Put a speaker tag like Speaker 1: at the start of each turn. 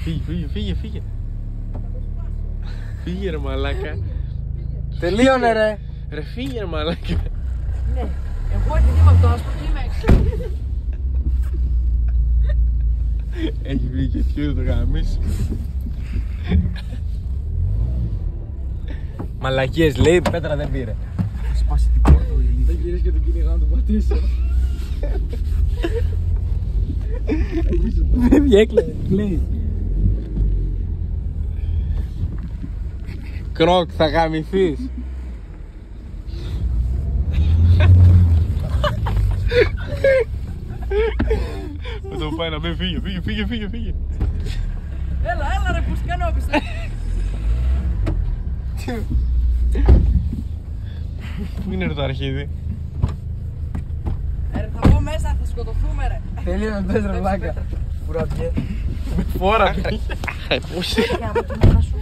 Speaker 1: Φύγε. Φύγε ρε μαλάκα.
Speaker 2: Τελείωνε ρε.
Speaker 1: Ρε φύγε ρε μαλάκα.
Speaker 3: Ναι, εγώ επειδή είμαι από το άσπρο και είμαι έξω.
Speaker 1: Έχει βγει και το γαμίσει.
Speaker 2: Μαλακίες λέει, πέτρα δεν πήρε.
Speaker 3: Θα σπάσει την πόρτα ο ηλίθιος. Δεν γυρίσει και τον κυνηγά να τον πατήσω.
Speaker 2: Δεν διέκλαιγε, λέει.
Speaker 1: Κρόκ, θα γαμηθείς. Θα το πάει να με φύγε.
Speaker 3: Έλα ρε που σκανόπισε.
Speaker 1: Πού είναι ρε το αρχίδι?
Speaker 3: Ρε θα πω μέσα, θα σκοτωθούμε ρε.
Speaker 2: Τελείωνε πες ρε βλάκα. Πουρατιέ.
Speaker 1: Φόρα.
Speaker 3: Και από τη μάνα σου.